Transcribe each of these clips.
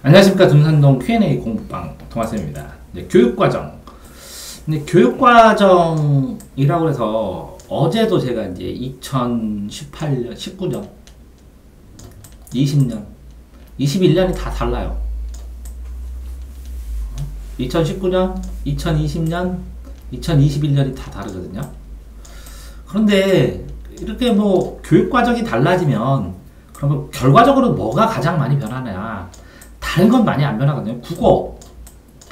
안녕하십니까. 둔산동 Q&A 공부방 동아쌤입니다. 교육과정. 근데 교육과정이라고 해서 어제도 제가 이제 2018년, 19년, 20년, 21년이 다 달라요. 2019년, 2020년, 2021년이 다 다르거든요. 그런데 이렇게 뭐 교육과정이 달라지면 그러면 결과적으로 뭐가 가장 많이 변하냐? 다른 건 많이 안 변하거든요. 국어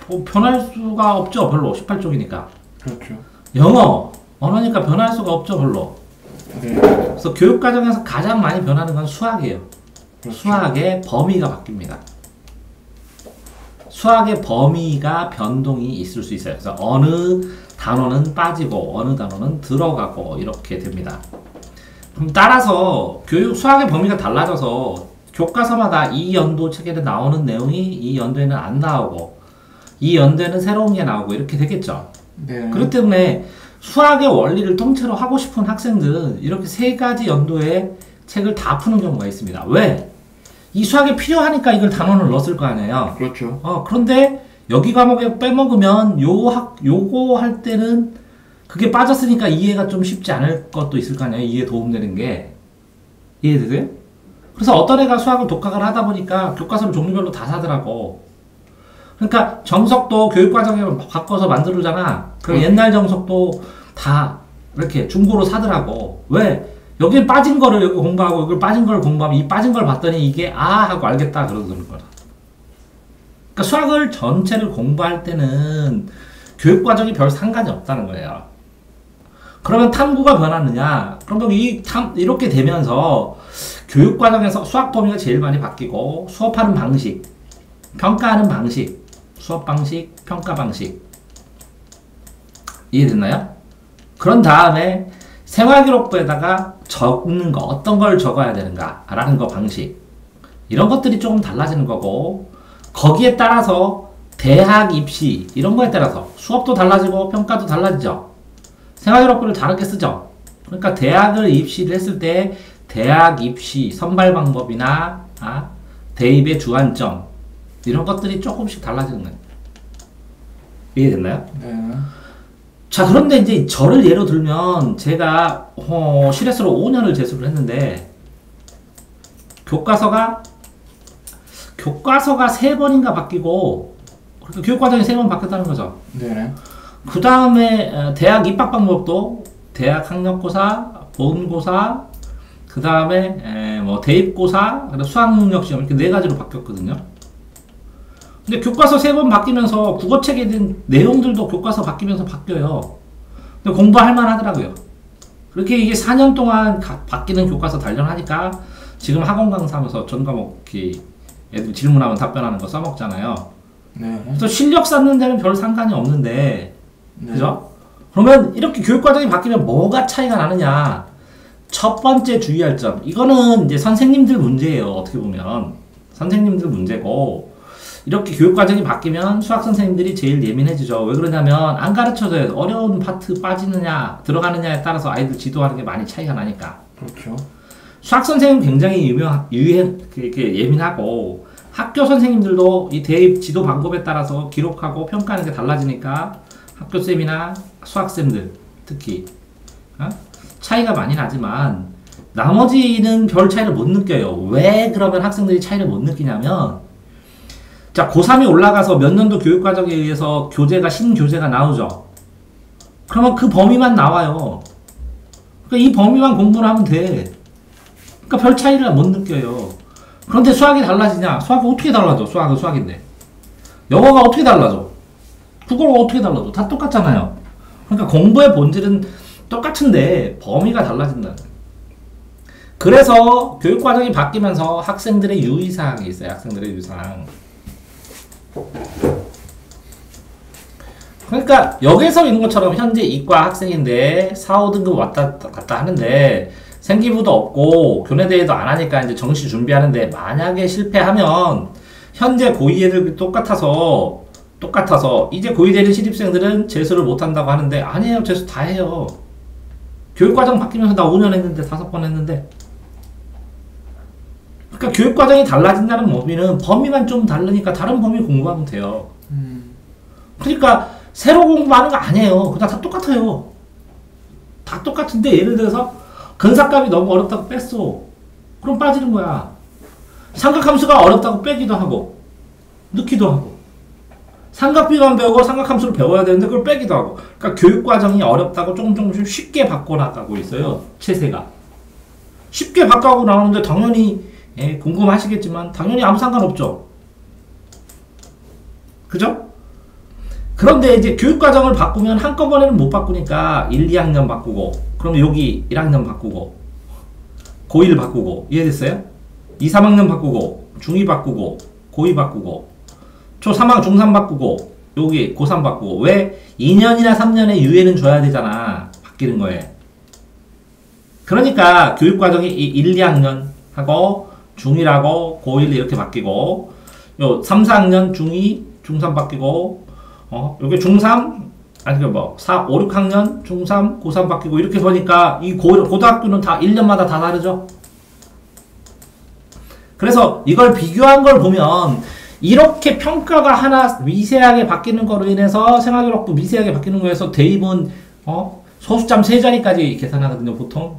뭐 변할 수가 없죠. 별로 18쪽이니까. 그렇죠. 영어 언어니까 변할 수가 없죠. 별로. 네. 그래서 교육과정에서 가장 많이 변하는 건 수학이에요. 그렇죠. 수학의 범위가 바뀝니다. 수학의 범위가 변동이 있을 수 있어요. 그래서 어느 단어는 빠지고 어느 단어는 들어가고 이렇게 됩니다. 그럼 따라서 수학의 범위가 달라져서 교과서마다 이 연도 책에는 나오는 내용이 이 연도에는 안 나오고 이 연도에는 새로운 게 나오고 이렇게 되겠죠. 네. 그렇기 때문에 수학의 원리를 통째로 하고 싶은 학생들은 이렇게 세 가지 연도의 책을 다 푸는 경우가 있습니다. 왜? 이 수학이 필요하니까 이걸 단원을 넣었을 거 아니에요. 그렇죠. 그런데 여기 과목에 빼먹으면 요거 할 때는 그게 빠졌으니까 이해가 좀 쉽지 않을 것도 있을 거 아니에요. 이해에 도움되는 게. 이해되세요? 그래서 어떤 애가 수학을 독학을 하다 보니까 교과서를 종류별로 다 사더라고. 그러니까 정석도 교육과정에 바꿔서 만들잖아. 그럼 옛날 정석도 다 이렇게 중고로 사더라고. 왜? 여기 빠진 거를 여기 공부하고 여기 빠진 걸 공부하면 이 빠진 걸 봤더니 이게 하고 알겠다 그러는 거라. 그러니까 수학을 전체를 공부할 때는 교육과정이 별 상관이 없다는 거예요. 그러면 탐구가 변하느냐? 그러면 이렇게 되면서 교육과정에서 수학 범위가 제일 많이 바뀌고 수업하는 방식, 평가하는 방식, 수업 방식, 평가 방식 이해됐나요? 그런 다음에 생활기록부에다가 적는 거, 어떤 걸 적어야 되는가 라는 거 방식 이런 것들이 조금 달라지는 거고 거기에 따라서 대학 입시 이런 거에 따라서 수업도 달라지고 평가도 달라지죠. 생활기록부를 다르게 쓰죠. 그러니까 대학을 입시를 했을 때 대학 입시 선발 방법이나 대입의 주안점 이런 것들이 조금씩 달라지는 거예요. 이해됐나요? 네. 자, 그런데 이제 저를 예로 들면 제가 실외수로 5년을 재수를 했는데 교과서가 3번인가 바뀌고 그러니까 교육과정이 3번 바뀌었다는 거죠. 네. 그 다음에 대학 입학 방법도 대학 학력고사, 본고사, 그 다음에 뭐 대입고사, 수학능력 시험 이렇게 4가지로 바뀌었거든요. 근데 교과서 3번 바뀌면서 국어책에 대한 내용들도 교과서 바뀌면서 바뀌어요. 근데 공부할 만 하더라고요. 그렇게 이게 4년 동안 바뀌는 교과서 단련하니까 지금 학원 강사하면서 전 과목 애들 질문하면 답변하는 거 써먹잖아요. 네. 그래서 실력 쌓는 데는 별 상관이 없는데 네. 그죠? 그러면 이렇게 교육과정이 바뀌면 뭐가 차이가 나느냐? 첫 번째 주의할 점. 이거는 이제 선생님들 문제예요. 어떻게 보면. 선생님들 문제고, 이렇게 교육과정이 바뀌면 수학 선생님들이 제일 예민해지죠. 왜 그러냐면, 안 가르쳐줘요. 어려운 파트 빠지느냐, 들어가느냐에 따라서 아이들 지도하는 게 많이 차이가 나니까. 그렇죠. 수학 선생님 굉장히 이렇게 예민하고, 학교 선생님들도 이 대입 지도 방법에 따라서 기록하고 평가하는 게 달라지니까, 학교쌤이나 수학쌤들 특히 차이가 많이 나지만 나머지는 별 차이를 못 느껴요. 왜 그러면 학생들이 차이를 못 느끼냐면 자, 고3이 올라가서 몇 년도 교육과정에 의해서 신교재가 나오죠. 그러면 그 범위만 나와요. 그러니까 이 범위만 공부를 하면 돼. 그러니까 별 차이를 못 느껴요. 그런데 수학이 달라지냐? 수학이 어떻게 달라져? 수학은 수학인데. 영어가 어떻게 달라져? 국어가 어떻게 달라져? 다 똑같잖아요. 그러니까 공부의 본질은 똑같은데 범위가 달라진다는 거예요. 그래서 교육과정이 바뀌면서 학생들의 유의사항이 있어요. 학생들의 유의사항. 그러니까 여기서 있는 것처럼 현재 이과 학생인데 4, 5등급 왔다 갔다 하는데 생기부도 없고 교내대회도 안 하니까 이제 정시 준비하는데 만약에 실패하면 현재 고2 애들 똑같아서 이제 고2 되는 신입생들은 재수를 못한다고 하는데 아니에요. 재수 다 해요. 교육과정 바뀌면서 나 5년 했는데 5번 했는데 그러니까 교육과정이 달라진다는 범위는 범위만 좀 다르니까 다른 범위 공부하면 돼요. 그러니까 새로 공부하는 거 아니에요. 그냥 다 똑같아요. 다 똑같은데 예를 들어서 근사값이 너무 어렵다고 뺐어. 그럼 빠지는 거야. 삼각함수가 어렵다고 빼기도 하고 넣기도 하고 삼각비만 배우고 삼각함수를 배워야 되는데 그걸 빼기도 하고. 그러니까 교육과정이 어렵다고 조금씩 쉽게 바꿔나가고 있어요. 체세가. 쉽게 바꿔고 나오는데 당연히 궁금하시겠지만 당연히 아무 상관없죠. 그죠? 그런데 이제 교육과정을 바꾸면 한꺼번에는 못 바꾸니까 1, 2학년 바꾸고 그럼 여기 1학년 바꾸고 고1 바꾸고 이해됐어요? 2, 3학년 바꾸고 중2 바꾸고 고2 바꾸고 초3, 중3 바꾸고 여기 고3 바꾸고. 왜? 2년이나 3년의 유예는 줘야 되잖아. 바뀌는 거에. 그러니까 교육과정이 1, 2학년 하고 중1하고 고1 이렇게 바뀌고 요 3, 4학년 중2, 중3 바뀌고 여기 중3 아니 뭐 4, 5, 6학년 중3, 고3 바뀌고 이렇게 보니까 이 고등학교는 다 1년마다 다 다르죠. 그래서 이걸 비교한 걸 보면 이렇게 평가가 하나 미세하게 바뀌는 거로 인해서 생활교육부 미세하게 바뀌는 거에서 대입은 소수점 3자리까지 계산하거든요. 보통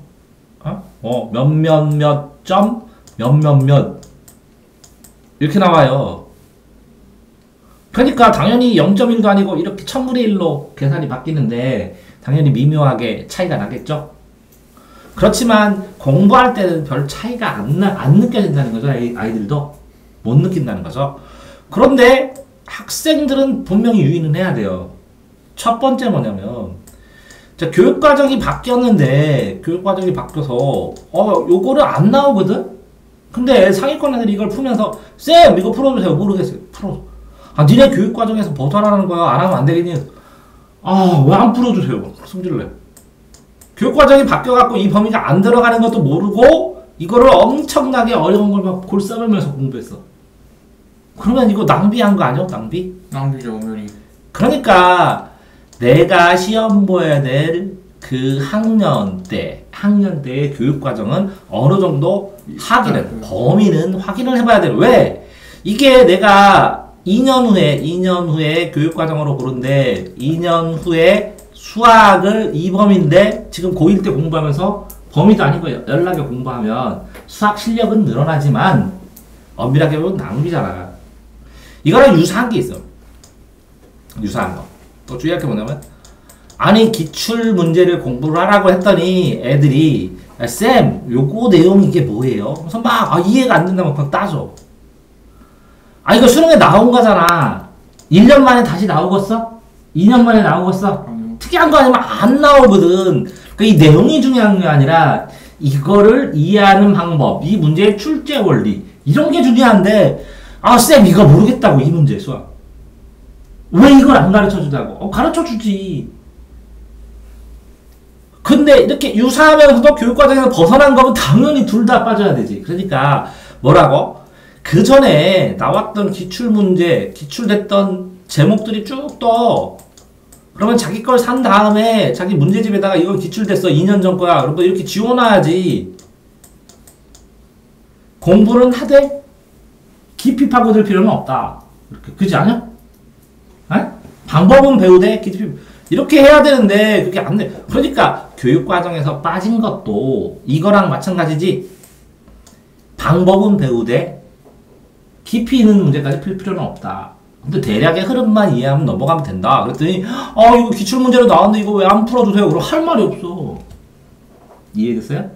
몇몇몇 점 몇몇몇 이렇게 나와요. 그러니까 당연히 0.1도 아니고 이렇게 1000분의 1로 계산이 바뀌는데 당연히 미묘하게 차이가 나겠죠. 그렇지만 공부할 때는 별 차이가 안 느껴진다는 거죠. 아이들도 못 느낀다는 거죠. 그런데 학생들은 분명히 유의는 해야 돼요. 첫 번째 뭐냐면 교육과정이 바뀌었는데 교육과정이 바뀌어서 요거를 안 나오거든? 근데 상위권 애들이 이걸 풀면서 쌤 이거 풀어주세요. 모르겠어요. 풀어. 니네 교육과정에서 벗어나는 거야. 안 하면 안 되겠니? 왜 안 풀어주세요. 성질을 내. 교육과정이 바뀌어갖고 이 범위가 안 들어가는 것도 모르고 이거를 엄청나게 어려운 걸 막 골싸매면서 공부했어. 그러면 이거 낭비한 거 아니야? 낭비죠, 엄연히. 그러니까 내가 시험 보여야 될 그 학년 때의 교육과정은 어느 정도 범위는 확인을 해봐야 돼. 왜? 이게 내가 2년 후에 교육과정으로 고른데 2년 후에 수학을 이 범위인데 지금 고1 때 공부하면서 범위도 아니고 연락에 공부하면 수학 실력은 늘어나지만 엄밀하게 보면 낭비잖아. 이거랑 유사한 게 있어. 유사한 거. 또 주의할 게 뭐냐면 아니 기출 문제를 공부를 하라고 했더니 애들이 쌤 요거 내용 이게 뭐예요? 그래서 막 이해가 안 된다고 막 따져. 이거 수능에 나온 거잖아. 1년 만에 다시 나오겠어? 2년 만에 나오겠어? 특이한 거 아니면 안 나오거든. 그러니까 이 내용이 중요한 게 아니라 이거를 이해하는 방법, 이 문제의 출제 원리 이런 게 중요한데 쌤 이거 모르겠다고 이 문제 수학. 왜 이걸 안 가르쳐주다고? 가르쳐주지. 근데 이렇게 유사하면서도 교육과정에서 벗어난 거면 당연히 둘 다 빠져야 되지. 그러니까 뭐라고? 그 전에 나왔던 기출문제, 기출됐던 제목들이 쭉 떠. 그러면 자기 걸 산 다음에 자기 문제집에다가 이거 기출됐어. 2년 전 거야. 그럼 이렇게 지워놔야지. 공부는 하되 깊이 파고들 필요는 없다. 이렇게. 그지 않아? 방법은 배우되 깊이 이렇게 해야 되는데 그게 안 돼. 그러니까 교육과정에서 빠진 것도 이거랑 마찬가지지. 방법은 배우되 깊이 있는 문제까지 풀 필요는 없다. 근데 대략의 흐름만 이해하면 넘어가면 된다. 그랬더니 이거 기출문제로 나왔는데 이거 왜 안 풀어주세요? 그럼 할 말이 없어. 이해됐어요?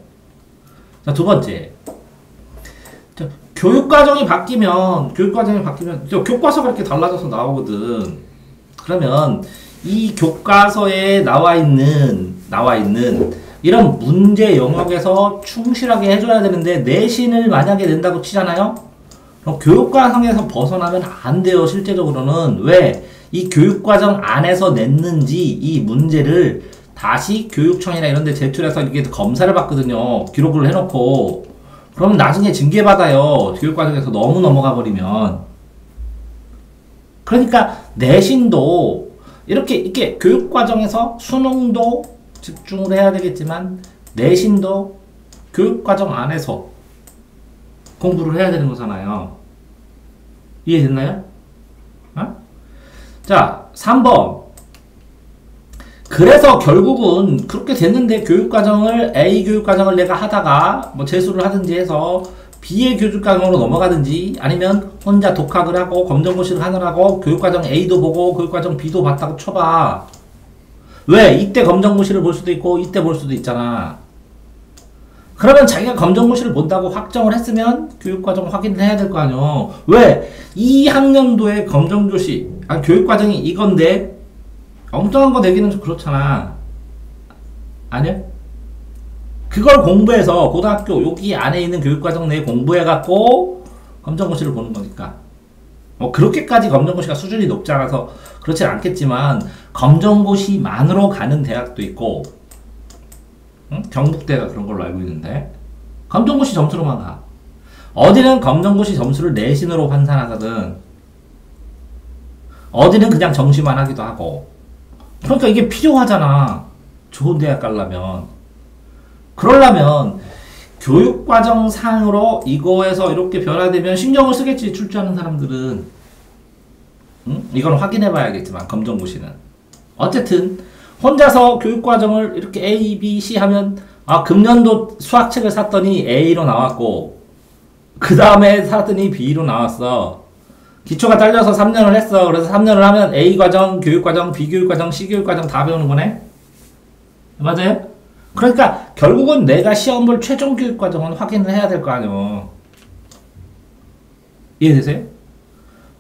자, 두 번째. 교육과정이 바뀌면 교과서가 이렇게 달라져서 나오거든. 그러면 이 교과서에 나와 있는 이런 문제 영역에서 충실하게 해줘야 되는데 내신을 만약에 낸다고 치잖아요? 그럼 교육과정에서 벗어나면 안 돼요. 실제적으로는. 왜? 이 교육과정 안에서 냈는지 이 문제를 다시 교육청이나 이런 데 제출해서 이게 검사를 받거든요. 기록을 해놓고. 그럼 나중에 징계받아요. 교육과정에서 너무 넘어가 버리면. 그러니까 내신도 이렇게 교육과정에서 수능도 집중을 해야 되겠지만 내신도 교육과정 안에서 공부를 해야 되는 거잖아요. 이해됐나요? 어? 자, 3번. 그래서 결국은 그렇게 됐는데 교육과정을 A 교육과정을 내가 하다가 뭐 재수를 하든지 해서 B의 교육과정으로 넘어가든지 아니면 혼자 독학을 하고 검정고시를 하느라고 교육과정 A도 보고 교육과정 B도 봤다고 쳐봐. 왜? 이때 검정고시를 볼 수도 있고 이때 볼 수도 있잖아. 그러면 자기가 검정고시를 본다고 확정을 했으면 교육과정 확인을 해야 될 거 아니야. 왜? 이 학년도의 검정고시, 교육과정이 이건데 엉뚱한 거 내기는 좀 그렇잖아. 아니야? 그걸 공부해서 고등학교 여기 안에 있는 교육과정 내에 공부해갖고 검정고시를 보는 거니까. 뭐 그렇게까지 검정고시가 수준이 높지 않아서 그렇진 않겠지만 검정고시만으로 가는 대학도 있고, 응? 경북대가 그런 걸로 알고 있는데 검정고시 점수로만 가. 어디는 검정고시 점수를 내신으로 환산하거든. 어디는 그냥 정시만 하기도 하고. 그러니까 이게 필요하잖아. 좋은 대학 가려면. 그러려면 교육과정상으로 이거에서 이렇게 변화되면 신경을 쓰겠지, 출제하는 사람들은. 응? 이건 확인해 봐야겠지만 검정고시는. 어쨌든 혼자서 교육과정을 이렇게 A, B, C 하면 금년도 수학책을 샀더니 A로 나왔고 그 다음에 샀더니 B로 나왔어. 기초가 딸려서 3년을 했어. 그래서 3년을 하면 A과정, 교육과정, B교육과정, C교육과정 다 배우는 거네? 맞아요? 그러니까 결국은 내가 시험 볼 최종 교육과정은 확인을 해야 될 거 아니에요. 이해되세요?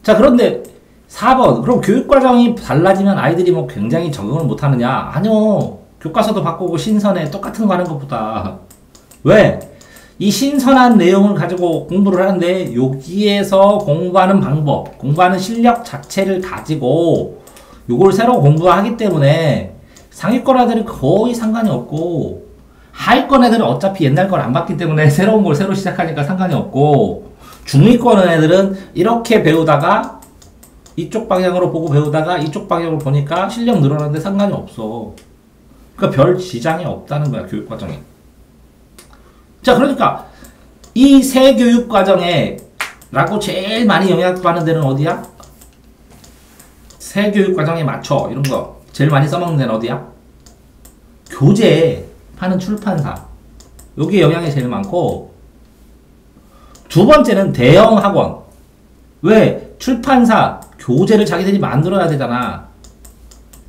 자, 그런데 4번. 그럼 교육과정이 달라지면 아이들이 뭐 굉장히 적응을 못하느냐? 아니요. 교과서도 바꾸고 신선해. 똑같은 거 하는 것보다. 왜? 이 신선한 내용을 가지고 공부를 하는데 여기에서 공부하는 방법, 공부하는 실력 자체를 가지고 요걸 새로 공부하기 때문에 상위권 애들은 거의 상관이 없고 하위권 애들은 어차피 옛날 걸 안 봤기 때문에 새로운 걸 새로 시작하니까 상관이 없고 중위권 애들은 이렇게 배우다가 이쪽 방향으로 보고 배우다가 이쪽 방향으로 보니까 실력 늘어나는데 상관이 없어. 그러니까 별 지장이 없다는 거야, 교육과정이. 자, 그러니까 이 세 교육과정에 라고 제일 많이 영향받는 데는 어디야? 세 교육과정에 맞춰 이런 거 제일 많이 써먹는 데는 어디야? 교재 파는 출판사. 여기에 영향이 제일 많고, 두 번째는 대형 학원. 왜? 출판사 교재를 자기들이 만들어야 되잖아.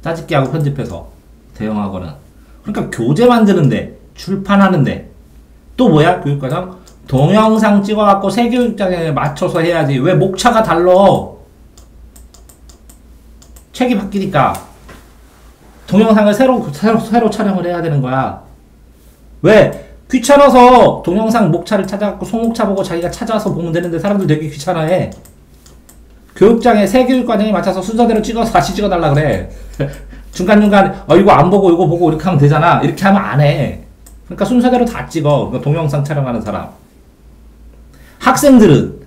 짜집기 하고 편집해서. 대형 학원은. 그러니까 교재 만드는데, 출판하는데, 또 뭐야? 교육과정? 동영상 찍어갖고 새 교육장에 맞춰서 해야지. 왜? 목차가 달라. 책이 바뀌니까. 동영상을 새로 촬영을 해야 되는 거야. 왜? 귀찮아서 동영상 목차를 찾아갖고 소목차 보고 자기가 찾아서 보면 되는데 사람들 되게 귀찮아해. 교육장에 새 교육과정에 맞춰서 순서대로 찍어서 다시 찍어달라 그래. 중간중간 이거 안 보고 이거 보고 이렇게 하면 되잖아. 이렇게 하면 안 해. 그러니까 순서대로 다 찍어. 동영상 촬영하는 사람. 학생들은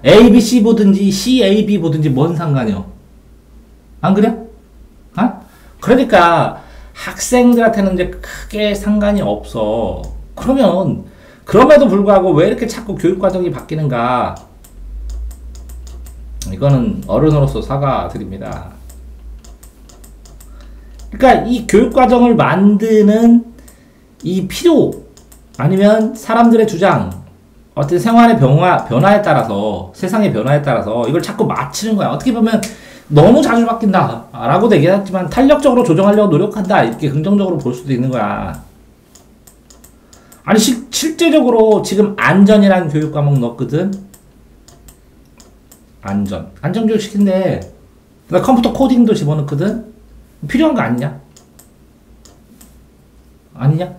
A, B, C 보든지 C, A, B 보든지 뭔 상관이요? 안 그래? 그러니까 학생들한테는 이제 크게 상관이 없어. 그러면 그럼에도 불구하고 왜 이렇게 자꾸 교육과정이 바뀌는가? 이거는 어른으로서 사과드립니다. 그러니까 이 교육과정을 만드는 이 필요 아니면 사람들의 주장, 어떤 생활의 변화에 따라서, 세상의 변화에 따라서 이걸 자꾸 맞추는 거야. 어떻게 보면 너무 자주 바뀐다 라고도 얘기했지만 탄력적으로 조정하려고 노력한다, 이렇게 긍정적으로 볼 수도 있는 거야. 아니 실제적으로 지금 안전이라는 교육 과목 넣었거든. 안전교육 시킨대. 나 컴퓨터 코딩도 집어넣거든. 필요한 거 아니냐? 아니냐?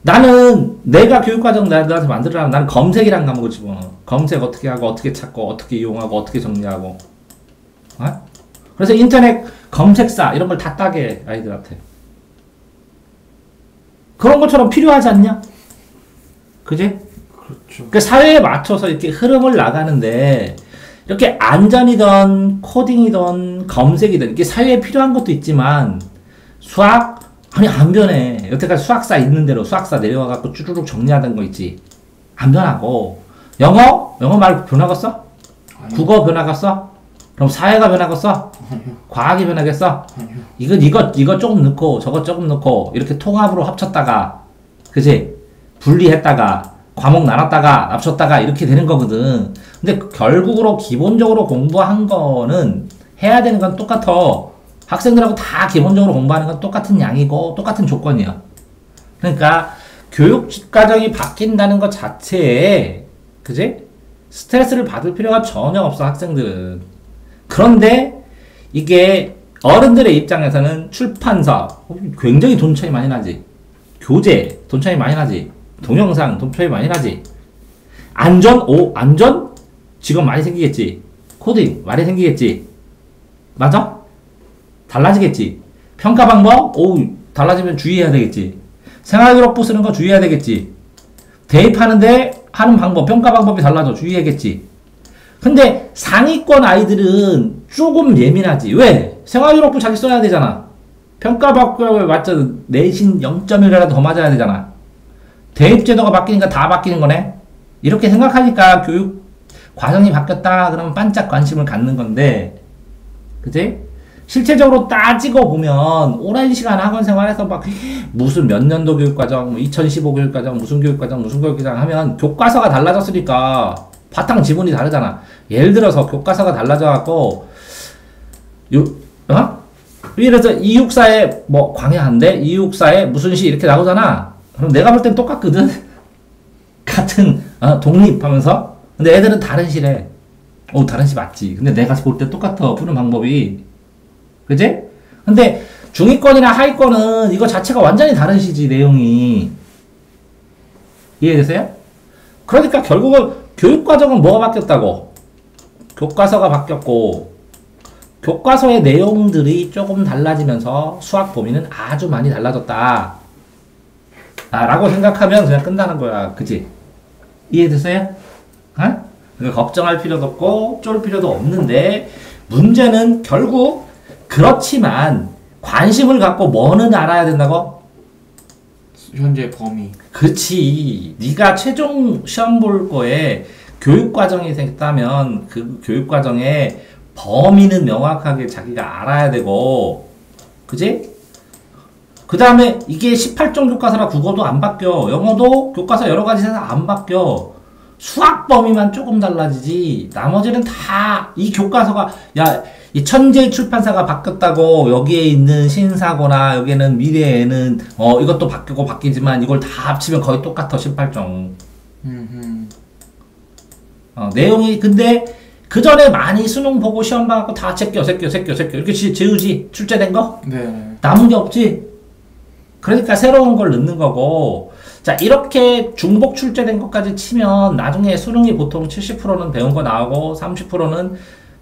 나는 내가 교육과정 나한테 만들으라면 나는 검색이라는 과목을 집어넣어. 검색 어떻게 하고 어떻게 찾고 어떻게 이용하고 어떻게 정리하고. 그래서 인터넷 검색사 이런 걸 다 따게 해, 아이들한테. 그런 것처럼 필요하지 않냐? 그지? 그렇죠. 그 사회에 맞춰서 이렇게 흐름을 나가는데 이렇게 안전이든 코딩이든 검색이든 이게 사회에 필요한 것도 있지만 수학 아니 안 변해. 여태까지 수학사 있는 대로 수학사 내려와갖고 쭈루룩 정리하던 거 있지. 안 변하고 영어 말 변하겠어? 아니요. 국어 변하겠어? 그럼 사회가 변하겠어? 아니요. 과학이 변하겠어? 아니요. 이거 조금 넣고 저거 조금 넣고 이렇게 통합으로 합쳤다가 그지? 분리했다가 과목 나눴다가 합쳤다가 이렇게 되는 거거든. 근데 결국으로 기본적으로 공부한 거는 해야 되는 건 똑같아. 학생들하고 다 기본적으로 공부하는 건 똑같은 양이고 똑같은 조건이야. 그러니까 교육 과정이 바뀐다는 것 자체에 그지? 스트레스를 받을 필요가 전혀 없어 학생들은. 그런데 이게 어른들의 입장에서는 출판사 굉장히 돈 차이 많이 나지. 교재 돈 차이 많이 나지. 동영상 돈 차이 많이 나지. 안전 직업 많이 생기겠지. 코딩 많이 생기겠지. 맞아? 달라지겠지. 평가 방법 달라지면 주의해야 되겠지. 생활기록부 쓰는 거 주의해야 되겠지. 대입하는데 하는 방법, 평가 방법이 달라져. 주의해야겠지. 근데 상위권 아이들은 조금 예민하지. 왜? 생활기록부 자기 써야 되잖아. 평가 방법에 맞춰 내신 0.1이라도 더 맞아야 되잖아. 대입제도가 바뀌니까 다 바뀌는 거네. 이렇게 생각하니까 교육 과정이 바뀌었다 그러면 반짝 관심을 갖는 건데, 그치? 실제적으로 따지고 보면 오랜 시간 학원 생활에서 막 무슨 몇 년도 교육과정, 2015 교육과정, 무슨 교육과정 하면 교과서가 달라졌으니까 바탕 지문이 다르잖아. 예를 들어서 교과서가 달라져갖고 그래서 이육사에 뭐 광야한데 이육사에 무슨 시 이렇게 나오잖아. 그럼 내가 볼 땐 똑같거든. 같은 독립하면서. 근데 애들은 다른 시래. 다른 시 맞지. 근데 내가 볼 때 똑같아. 푸는 방법이. 그지? 근데 중위권이나 하위권은 이거 자체가 완전히 다른 시지, 내용이. 이해되세요? 그러니까 결국은 교육과정은 뭐가 바뀌었다고? 교과서가 바뀌었고, 교과서의 내용들이 조금 달라지면서 수학 범위는 아주 많이 달라졌다. 라고 생각하면 그냥 끝나는 거야. 그치? 이해되세요? 그러니까 걱정할 필요도 없고, 쫄 필요도 없는데, 문제는 결국 그렇지만 관심을 갖고 뭐는 알아야 된다고? 현재 범위. 그치. 네가 최종 시험 볼 거에 교육과정이 생겼다면 그 교육과정의 범위는 명확하게 자기가 알아야 되고, 그지? 그 다음에 이게 18종 교과서라 국어도 안 바뀌어. 영어도 교과서 여러 가지에서 안 바뀌어. 수학 범위만 조금 달라지지. 나머지는 다 이 교과서가, 이 천재 출판사가 바뀌었다고 여기에 있는 신사고나 여기에는 미래에는 이것도 바뀌고 바뀌지만 이걸 다 합치면 거의 똑같아. 18종. 내용이 근데 그 전에 많이 수능 보고 시험 봐갖고 다 제껴 이렇게 재우지. 출제된 거? 네. 남은 게 없지. 그러니까 새로운 걸 넣는 거고. 자, 이렇게 중복 출제된 것까지 치면 나중에 수능이 보통 70%는 배운 거 나오고 30%는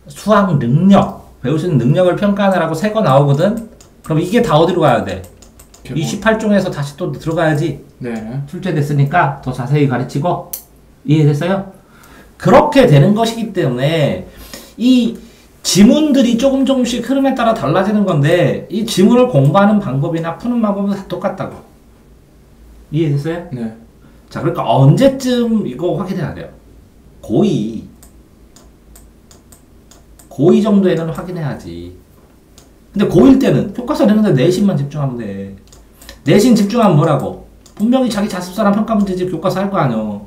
수학 능력, 배울 수 있는 능력을 평가하느라고 새 거 나오거든? 그럼 이게 다 어디로 가야 돼? 28종에서 다시 또 들어가야지. 네. 출제됐으니까 더 자세히 가르치고. 이해됐어요? 그렇게 되는 것이기 때문에 이 지문들이 조금씩 흐름에 따라 달라지는 건데 이 지문을 공부하는 방법이나 푸는 방법은 다 똑같다고. 이해됐어요? 네. 자, 그러니까 언제쯤 이거 확인해야 돼요? 고2 정도에는 확인해야지. 근데 고1 때는 교과서 내는데 내신만 집중하면 돼. 내신 집중하면 뭐라고? 분명히 자기 자습서랑 평가 문제집 교과서 할 거 아니야.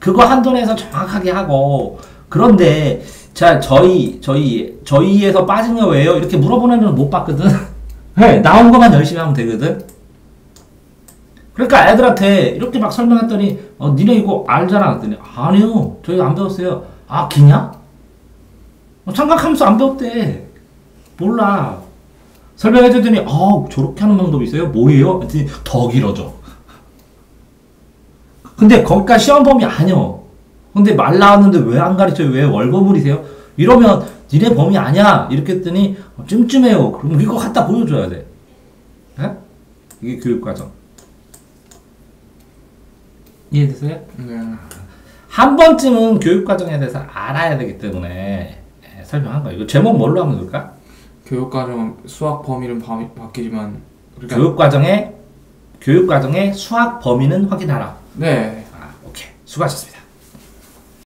그거 한도 내에서 정확하게 하고. 그런데 자, 저희에서 빠진 거 왜요? 이렇게 물어보는 애는 못 봤거든. 네, 나온 것만 열심히 하면 되거든. 그러니까 애들한테 이렇게 막 설명했더니 니네 이거 알잖아. 그랬더니 아니요, 저희 안 배웠어요. 아, 기냐? 삼각함수 안 배웠대. 몰라. 설명해주더니 저렇게 하는 방법이 있어요? 뭐예요? 그랬더니 더 길어져. 근데 거기까지 시험 범위 아니요. 근데 말 나왔는데 왜 안 가르쳐요? 왜 월버무리세요? 이러면 니네 범위 아니야. 이렇게 했더니 찜찜해요. 그럼 이거 갖다 보여줘야 돼. 네? 이게 교육과정. 이해되세요? 네. 한 번쯤은 교육과정에 대해서 알아야 되기 때문에 설명한 거예요. 이거 제목 뭘로 하면 될까? 교육과정은 수학 범위는 바뀌지만 교육과정의 수학 범위는 확인하라. 네. 오케이. 수고하셨습니다.